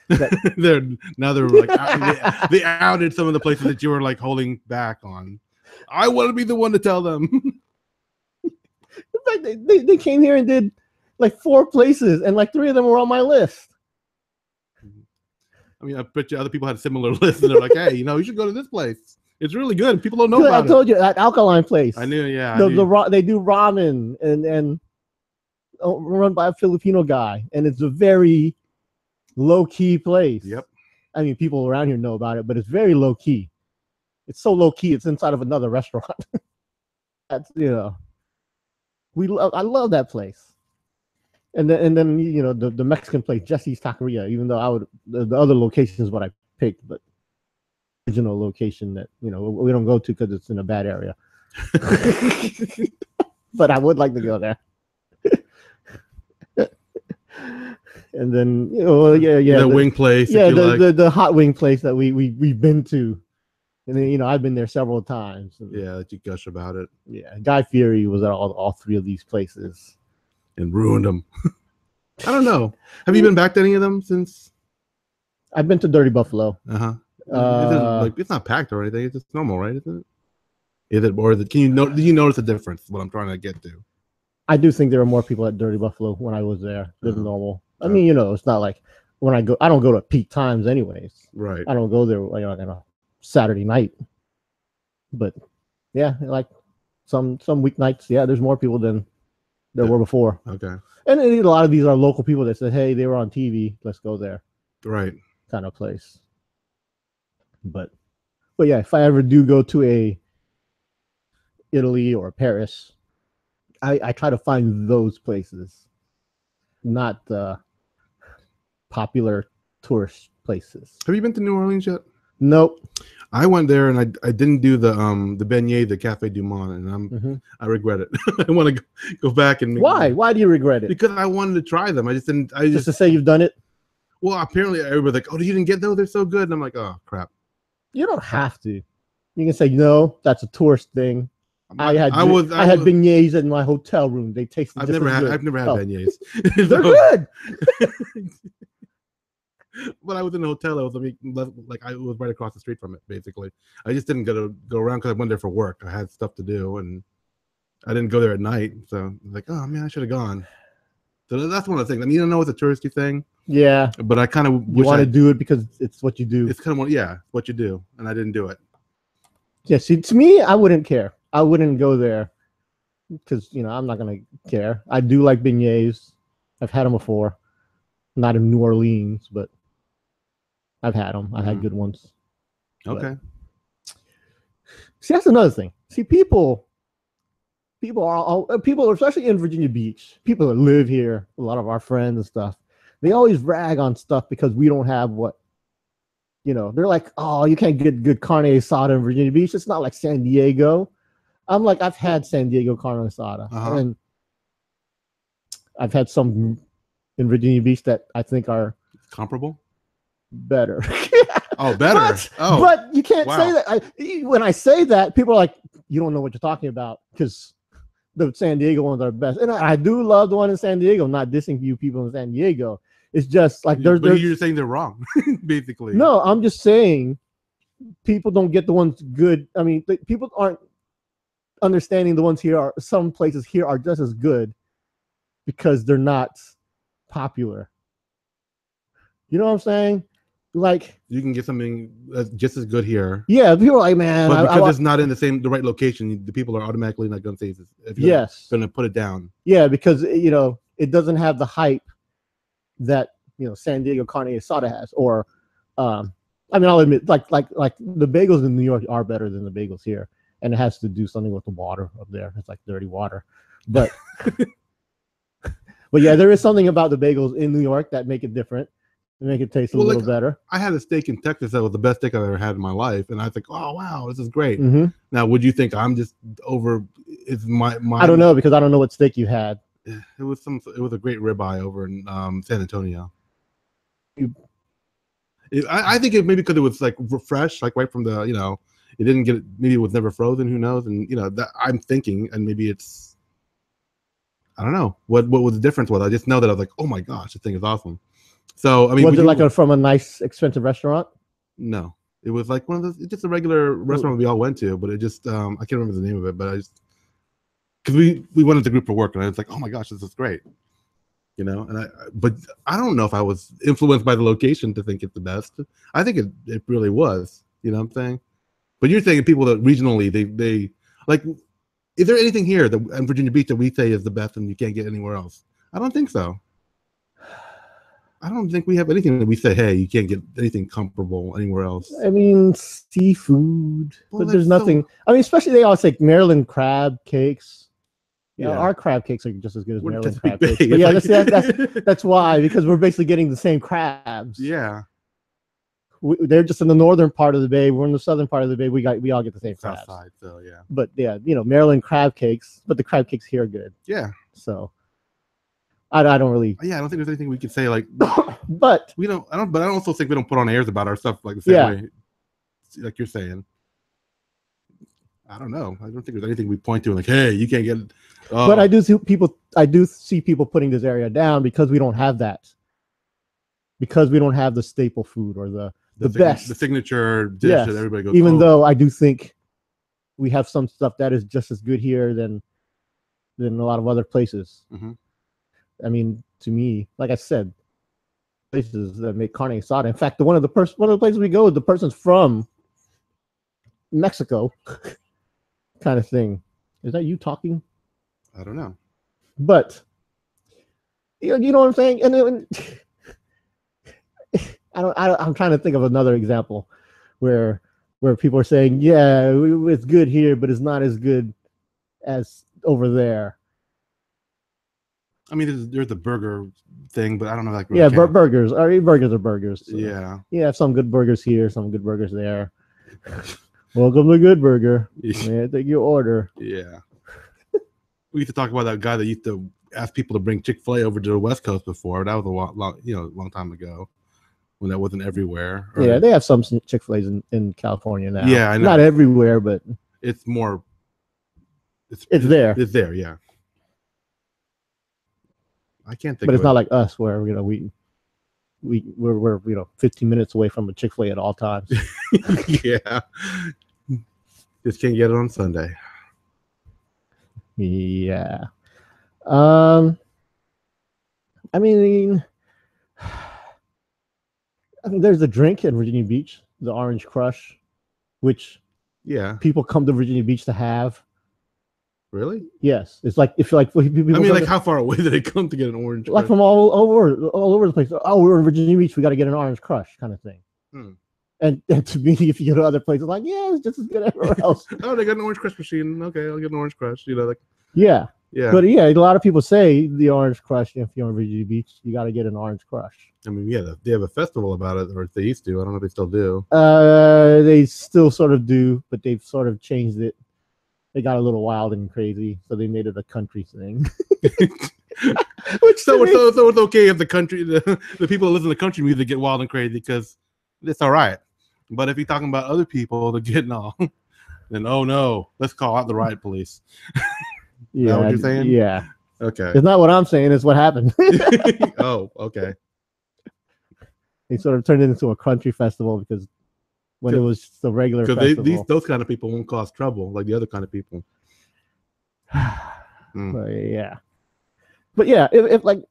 they're like they outed some of the places that you were like holding back on. I want to be the one to tell them. In fact, they came here and did like 4 places, and like 3 of them were on my list. I mean, I bet you other people had a similar list, and they're like, "Hey, you should go to this place. It's really good. People don't know about it." I told you that Alkaline place. I knew, yeah. They do ramen and run by a Filipino guy, and it's a very low key place. Yep. I mean, people around here know about it, but it's very low key. It's so low key. It's inside of another restaurant. That's I love that place. And then the Mexican place, Jesse's Taqueria. Even though the other location is what I picked, but original location that we don't go to because it's in a bad area. But I would like to go there. And then the wing place, the hot wing place that we've been to, and then I've been there several times. That you gush about it. Yeah, Guy Fieri was at all 3 of these places and ruined them. I don't know. Have you been back to any of them since? I've been to Dirty Buffalo. It's not packed or anything. It's just normal, right? Isn't it? Did you notice the difference? What I'm trying to get to. I do think there are more people at Dirty Buffalo when I was there than normal. I mean, it's not like when I go. I don't go to peak times, anyways. Right. I don't go there on a Saturday night. But yeah, like some weeknights, yeah, there's more people than there were before. Okay. And a lot of these are local people that said, "Hey, they were on TV. Let's go there." Right. Kind of place. But yeah, if I ever do go to a Italy or Paris, I try to find those places, not the popular tourist places. Have you been to New Orleans yet? Nope. I went there and I didn't do the beignet, the Cafe Du Monde, and I regret it. I want to go back and why? Why do you regret it? Because I wanted to try them. I just didn't. Just to say you've done it. Well, apparently everybody's like, "Oh, you didn't get those? They're so good." And I'm like, "Oh, crap." You don't have to. You can say no. That's a tourist thing. I had beignets in my hotel room. They tasted. I've never had beignets. They're good. But I was in a hotel. I was I was right across the street from it. Basically, I just didn't go around because I went there for work. I had stuff to do, and I didn't go there at night. So I was like, oh man, I should have gone. So that's one of the things. I mean, I know it's a touristy thing. Yeah, but I kind of want to do it because it's what you do. It's kind of what you do, and I didn't do it. Yeah, see, to me, I wouldn't care. I wouldn't go there because I'm not gonna care. I do like beignets. I've had them before, not in New Orleans, but I've had them. I had good ones. Okay. But, see, that's another thing. See, people are especially in Virginia Beach. People that live here, a lot of our friends and stuff. They always rag on stuff because we don't have what. They're like, oh, you can't get good carne asada in Virginia Beach. It's not like San Diego. I'm like, I've had San Diego carne asada, and I've had some in Virginia Beach that I think are comparable, better. Oh, better. But you can't say that. When I say that, people are like, you don't know what you're talking about because the San Diego ones are best, and I do love the one in San Diego. I'm not dissing you people in San Diego. It's just like you're saying they're wrong, basically. No, I'm just saying people don't get the ones good. I mean, people aren't understanding the ones here some places here are just as good because they're not popular. You know what I'm saying? Like you can get something that's just as good here. Yeah, people are like, man, but because it's not in the right location, the people are automatically not going to say if you're going to put it down. Yeah, because it doesn't have the hype that San Diego carne asada has, or I mean, I'll admit, like the bagels in New York are better than the bagels here, and it has to do something with the water up there. It's like dirty water, but but yeah, there is something about the bagels in New York that make it different, and make it taste a little better. I had a steak in Texas that was the best steak I've ever had in my life, and I think, oh wow, this is great. Now, would you think I'm just over? Is my I don't know, because I don't know what steak you had. It was a great ribeye over in San Antonio. I think it maybe because it was like fresh, like right from the it didn't get maybe it was never frozen. Who knows? And that I'm thinking, and maybe it's I don't know what was the difference was. I just know that I was like, oh my gosh, this thing is awesome. So I mean, was it like from a nice expensive restaurant? No, it was like one of those, just a regular restaurant we all went to, but it just I can't remember the name of it, but I just. Because we went into group for work, and I was like, "Oh my gosh, this is great," but I don't know if I was influenced by the location to think it's the best. I think it really was. You know what I'm saying? But you're saying people that regionally they like. Is there anything here that in Virginia Beach that we say is the best and you can't get anywhere else? I don't think so. I don't think we have anything that we say, hey, you can't get anything comparable anywhere else. I mean, seafood, but there's nothing. I mean, especially they always say Maryland crab cakes. Yeah, our crab cakes are just as good as Maryland crab cakes. But yeah, that's why, because we're basically getting the same crabs. Yeah, they're just in the northern part of the bay. We're in the southern part of the bay. We all get the same crabs. South side, so yeah. But yeah, Maryland crab cakes. But the crab cakes here are good. Yeah. So I don't really. Yeah, I don't think there's anything we could say like. But we don't. I don't. But I also think we don't put on airs about our stuff like the same way, like you're saying. I don't know. I don't think there's anything we point to like, hey, you can't get. But I do see people putting this area down because we don't have that. Because we don't have the staple food or the best, the signature dish that everybody goes. Even though I do think we have some stuff that is just as good here than than a lot of other places. Mm-hmm. I mean, to me, like I said, places that make carne asada. In fact, one of the places we go, the person's from Mexico, kind of thing. Is that you talking? I don't know. But you know what I'm saying? And then, I'm trying to think of another example where people are saying, yeah, it's good here, but it's not as good as over there. I mean, there's the burger thing, but I don't know. Like, yeah, burgers. Burgers are burgers. So. Yeah. You have some good burgers here, some good burgers there. Welcome to Good Burger. May I take your order? Yeah. We used to talk about that guy that used to ask people to bring Chick-fil-A over to the West Coast before. That was a long time ago when that wasn't everywhere. Yeah, they have some Chick-fil-A's in California now. Yeah, I know. Not everywhere, but it's more. It's there. It's there, yeah. I can't think. But it's not like us, where we're 15 minutes away from a Chick-fil-A at all times. Yeah. Just can't get it on Sunday. Yeah. I mean, there's a drink in Virginia Beach, the Orange Crush, which people come to Virginia Beach to have. Really? Yes. It's like people. I mean, like how far away did they come to get an Orange Crush? Like from all over the place. Oh, we're in Virginia Beach. We got to get an Orange Crush, kind of thing. And to me, if you go to other places, like it's just as good everywhere else. Oh, they got an Orange Crush machine. Okay, I'll get an Orange Crush. Yeah. But a lot of people say the Orange Crush. If you're on Virginia Beach, you got to get an Orange Crush. I mean, they have a festival about it, or they used to. I don't know if they still do. They still sort of do, but they've sort of changed it. They got a little wild and crazy, so they made it a country thing. So it's okay if the people that listen to country music get wild and crazy because it's all right. But if you're talking about other people that getting all, then oh no, let's call out the riot police. Yeah, is that what you're saying? Yeah. Okay. It's not what I'm saying. It's what happened. Oh, okay. They sort of turned it into a country festival because when it was the regular festival. Because those kind of people won't cause trouble like the other kind of people. Yeah. But yeah, if like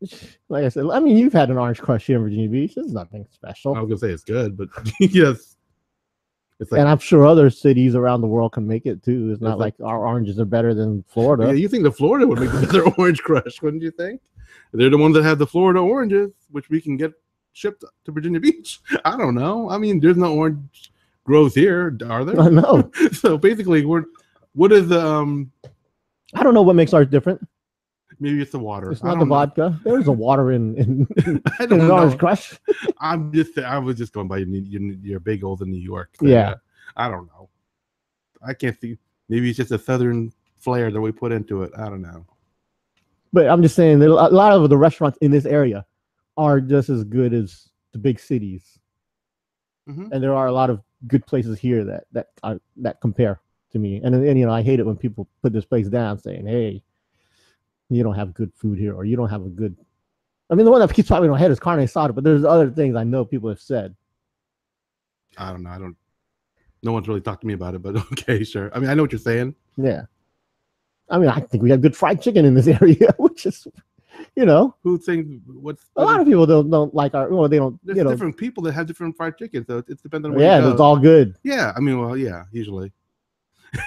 I said, I mean, you've had an Orange Crush here in Virginia Beach. It's nothing special. I was gonna say it's good, but yes, it's like, and I'm sure other cities around the world can make it too. It's not like our oranges are better than Florida. Yeah, you think the Florida would make the better Orange Crush, wouldn't you think? They're the ones that have the Florida oranges, which we can get shipped to Virginia Beach. I don't know. I mean, there's no orange grows here, are there? I know. So basically, what is the I don't know what makes ours different. Maybe it's the water. It's not the vodka. There's a water in I don't an know. Orange Crush. I was just going by your big old in New York. So yeah. I don't know. I can't see. Maybe it's just a southern flair that we put into it. I don't know. But I'm just saying that a lot of the restaurants in this area are just as good as the big cities. Mm-hmm. And there are a lot of good places here that compare to me. And I hate it when people put this place down saying, hey, you don't have good food here, or you don't have a good. I mean, the one that keeps popping in my head is carne asada, but there's other things I know people have said. I don't know. No one's really talked to me about it, but okay, sure. I mean, I know what you're saying. Yeah. I mean, I think we have good fried chicken in this area, which is, who thinks a lot of people don't like our. Well, they don't. There's different people that have different fried chicken, so it's dependent on. Yeah, it's all good. Yeah, I mean, well, yeah, usually.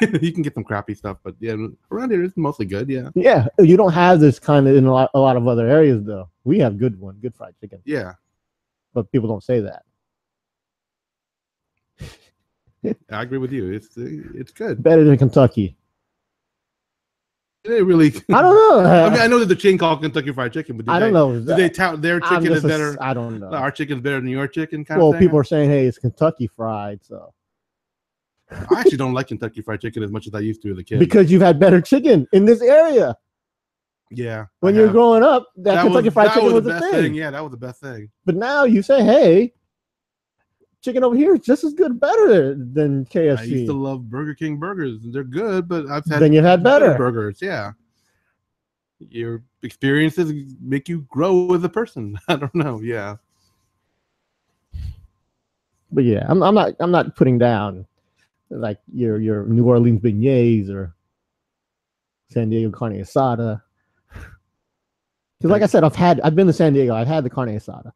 You can get some crappy stuff, but yeah, around here it's mostly good. Yeah. Yeah, you don't have this kind of in a lot of other areas though. We have good fried chicken. Yeah. But people don't say that. I agree with you. It's good. Better than Kentucky. They really. I don't know. I mean, I know that the chain called Kentucky Fried Chicken, but I don't know. Do they tout their chicken is better? I don't know. Our chicken's better than your chicken. Well, people are saying, "Hey, it's Kentucky Fried," so. I actually don't like Kentucky Fried Chicken as much as I used to as a kid. Because you've had better chicken in this area. Yeah. When you're growing up, that Kentucky Fried Chicken was the thing. Yeah, that was the best thing. But now you say, hey, chicken over here is just as good, better than KFC. I used to love Burger King burgers. They're good, but I've had then you've had better burgers. Yeah. Your experiences make you grow as a person. I don't know. Yeah. But yeah, I'm not putting down like your New Orleans beignets or San Diego carne asada. Because like I said, I've been to San Diego. I've had the carne asada.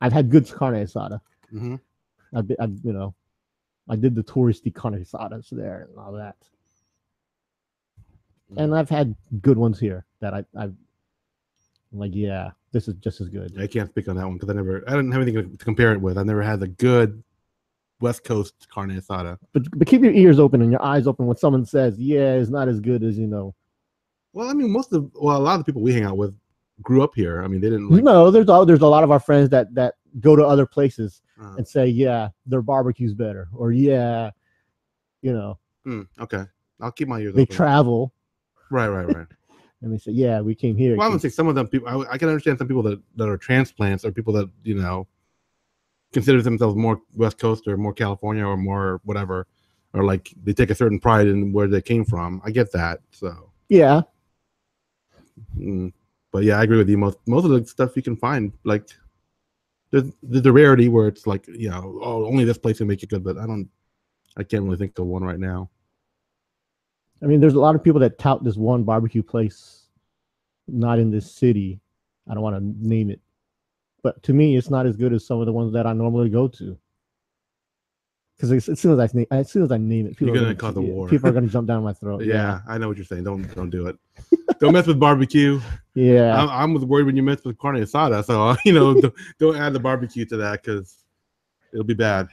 I've had good carne asada. Mm-hmm. I did the touristy carne asadas there and all that. And I've had good ones here that I'm like, yeah, this is just as good. I can't speak on that one because I didn't have anything to compare it with. I never had the good West Coast carne asada. But keep your ears open and your eyes open when someone says, yeah, it's not as good as, Well, I mean, a lot of the people we hang out with grew up here. I mean, they didn't. No, there's a lot of our friends that go to other places and say, yeah, their barbecue's better, or yeah, Okay, I'll keep my ears they open. travel. Right. And they say, yeah, we came here. Well, I would say some of them people. I can understand some people that are transplants or people that consider themselves more West Coast or more California or more whatever, or like they take a certain pride in where they came from. I get that. So yeah. But yeah, I agree with you. Most of the stuff you can find, like there's the rarity where it's like, only this place can make it good. But I can't really think of one right now. I mean, there's a lot of people that tout this one barbecue place, not in this city. I don't want to name it, but to me, it's not as good as some of the ones that I normally go to. Because as soon as I name it, people are going to cause the war. People are going to jump down my throat. Yeah, I know what you're saying. Don't do it. Don't mess with barbecue. Yeah, I'm worried when you mess with carne asada. So don't add the barbecue to that because it'll be bad.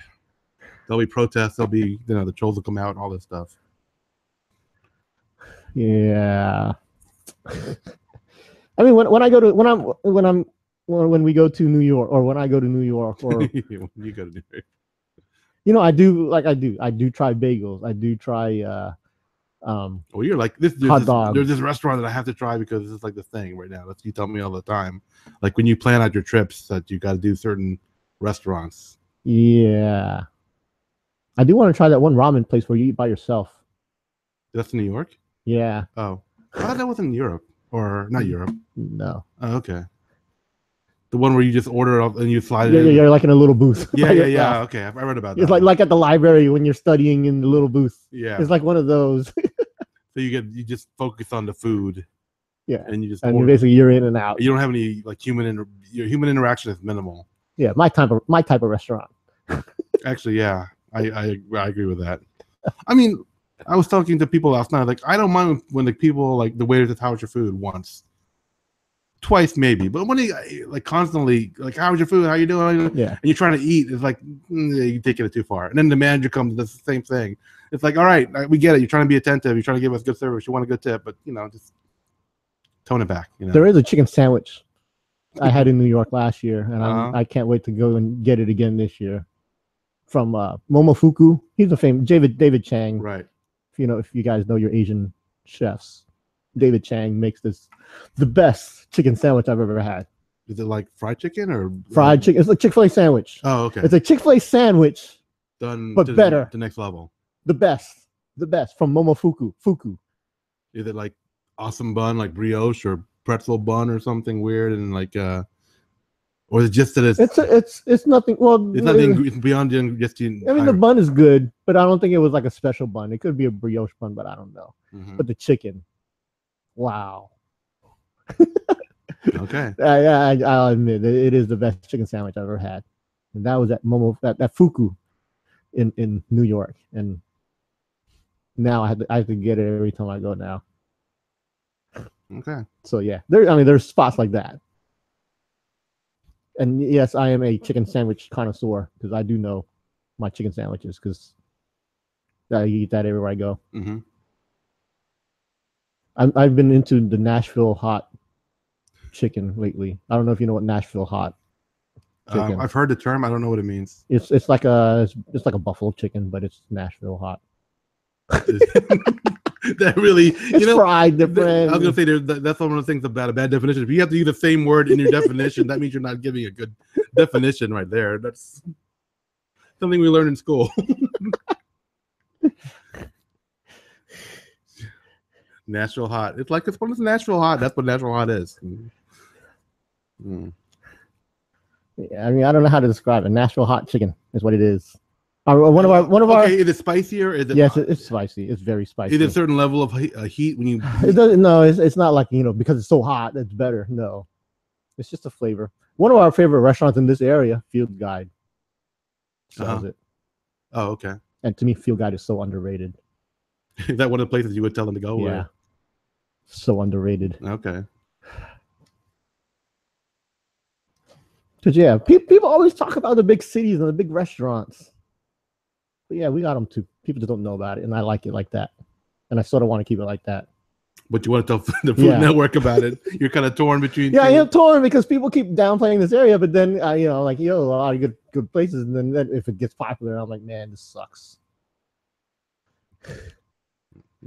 There'll be protests. There'll be the trolls will come out and all this stuff. Yeah. I mean, when we go to New York, or when I go to New York, or you go to New York. I do try bagels. I do try well, you're like this. Hot dogs. There's this restaurant that I have to try because it's like the thing right now. That's you tell me all the time. Like when you plan out your trips, that you got to do certain restaurants. Yeah, I do want to try that one ramen place where you eat by yourself. That's in New York. Yeah. Oh, I thought that was in Europe or not Europe. No. Oh, okay. The one where you just order it and you slide it in. Yeah, you're like in a little booth. Yeah. Okay, I read about that. It's like at the library when you're studying in the little booth. Yeah. It's like one of those. So you just focus on the food. Yeah. And you just basically you're in and out. You don't have any like human interaction is minimal. Yeah, my type of restaurant. Actually, yeah, I agree with that. I mean, I was talking to people last night. Like, I don't mind when the people like the waiters just, "How was your food?" once, twice maybe, but when they like constantly like, "How was your food? How you doing?" Yeah, and you're trying to eat, it's like you're taking it too far. And then the manager comes and does the same thing. It's like, all right, we get it. You're trying to be attentive. You're trying to give us good service. You want a good tip, but just tone it back. There is a chicken sandwich I had in New York last year, and I can't wait to go and get it again this year. From Momofuku, he's a famous David Chang. Right. If you guys know your Asian chefs, David Chang makes the best chicken sandwich I've ever had. Is it like fried chicken or fried chicken? It's a Chick-fil-A sandwich. Oh, okay. It's a Chick-fil-A sandwich done, but better. The next level. The best from Momofuku. Is it like awesome bun, like brioche or pretzel bun or something weird, and like or is it just that it's nothing? Well, it's nothing. It's beyond just. I mean, the bun is good, but I don't think it was like a special bun. It could be a brioche bun, but I don't know. Mm-hmm. But the chicken, wow. Okay. I'll admit it is the best chicken sandwich I've ever had, and that was at at Fuku, in New York, and now I have to get it every time I go now. Okay. So yeah, there's spots like that. And yes, I am a chicken sandwich connoisseur because I do know my chicken sandwiches because I eat that everywhere I go. Mm-hmm. I've been into the Nashville hot chicken lately. I don't know if you know what Nashville hot chicken. I've heard the term. I don't know what it means. It's like a buffalo chicken, but it's Nashville hot. That really, it's fried different. I was gonna say that's one of the things about a bad definition. If you have to use the same word in your definition, that means you're not giving a good definition right there. That's something we learned in school. Nashville hot. It's like it's Nashville hot. That's what Nashville hot is. Yeah, I mean, I don't know how to describe it. Nashville hot chicken is what it is. One of our. Okay, is it spicier? Is it? Yes, it's spicy. It's very spicy. Is it a certain level of heat when you? It doesn't. No, it's not like because it's so hot. It's better. No, it's just a flavor. One of our favorite restaurants in this area, Field Guide, sells it. Oh, okay. And to me, Field Guide is so underrated. Is that one of the places you would tell them to go? Yeah. Or? So underrated. Okay. Because yeah, people always talk about the big cities and the big restaurants. But yeah, we got them too. People just don't know about it, and I like it like that. And I sort of want to keep it like that. But you want to tell the Food Network about it. You're kind of torn between. Yeah, I'm torn because people keep downplaying this area, but then like a lot of good places, and then if it gets popular, I'm like, man, this sucks.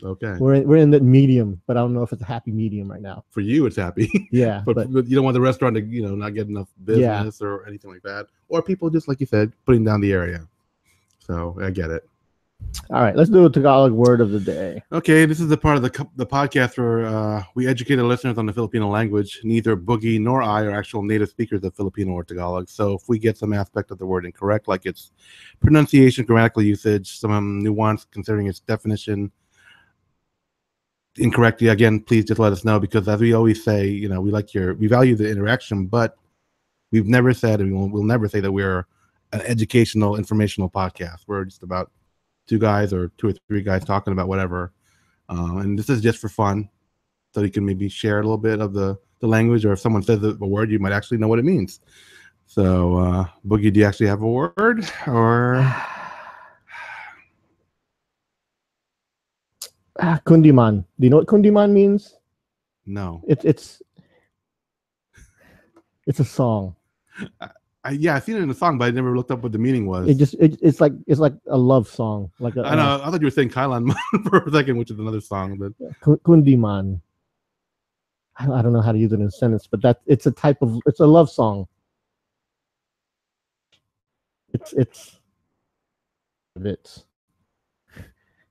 Okay. We're in that medium, but I don't know if it's a happy medium right now. For you, it's happy. Yeah, but you don't want the restaurant to not get enough business or anything like that, or people just like you said putting down the area. So I get it. All right, let's do a Tagalog word of the day. Okay, this is the part of the podcast where we educate our listeners on the Filipino language. Neither Boogie nor I are actual native speakers of Filipino or Tagalog. So if we get some aspect of the word incorrect, like its pronunciation, grammatical usage, some nuance considering its definition incorrectly, again, please just let us know, because as we always say, we value the interaction, but we've never said, and we'll never say that we're an educational, informational podcast. We're just about two guys or two or three guys talking about whatever, and this is just for fun, so you can maybe share a little bit of the language, or if someone says a word, you might actually know what it means. So Boogie, do you actually have a word? Or Kundiman. Do you know what kundiman means? No. It's a song. Yeah, I've seen it in the song, but I never looked up what the meaning was. It's like a love song. I know. I thought you were saying Kailan for a second, which is another song. But Kundiman. I don't know how to use it in a sentence, but it's a love song.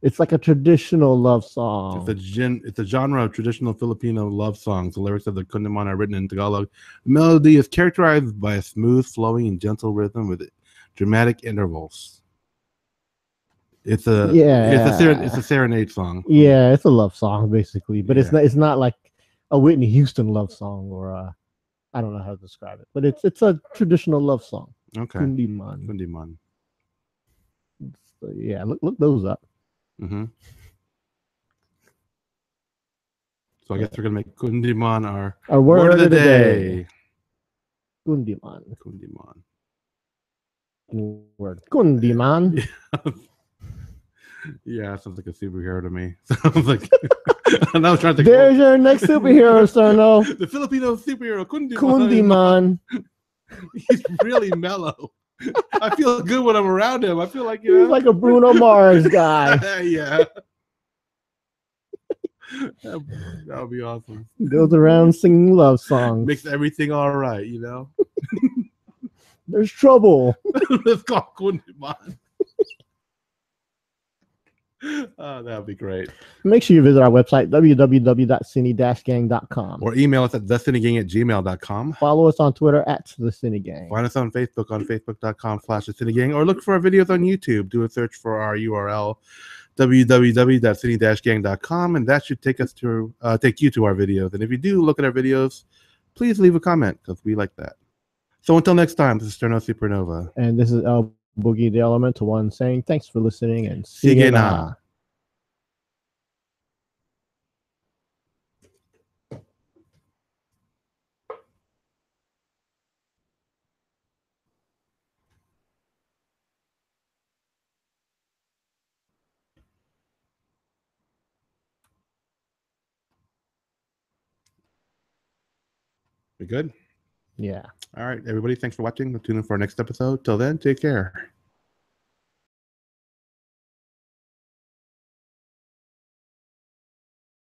It's like a traditional love song. It's a genre of traditional Filipino love songs. The lyrics of the kundiman are written in Tagalog. The melody is characterized by a smooth, flowing, and gentle rhythm with dramatic intervals. It's a serenade song. Yeah, it's a love song basically, but it's not like a Whitney Houston love song, or I don't know how to describe it, but it's a traditional love song. Okay. Kundiman. So, yeah, look those up. Mm-hmm. So I guess we're gonna make kundiman our word of the day. Kundiman. Word. Kundiman. Yeah, sounds like a superhero to me. Sounds like and I was trying to There's your next superhero, Sterno. The Filipino superhero Kundiman. He's really mellow. I feel good when I'm around him. I feel like he's like a Bruno Mars guy. Yeah. That would be awesome. He goes around singing love songs. Makes everything all right, There's trouble. Let's call Kundiman. Oh, that would be great. Make sure you visit our website, www.sini-gang.com. Or email us at thesinigang@gmail.com. Follow us on Twitter at The Sini-Gang. Find us on Facebook on facebook.com/thesinigang, or look for our videos on YouTube. Do a search for our URL, www.sini-gang.com, and that should take you to our videos. And if you do look at our videos, please leave a comment, because we like that. So until next time, this is Sterno Supernova. And this is l-boogy, the Elemental One, saying thanks for listening, and Sige na. We good? Yeah. All right, everybody. Thanks for watching. Tune in for our next episode. Till then, take care.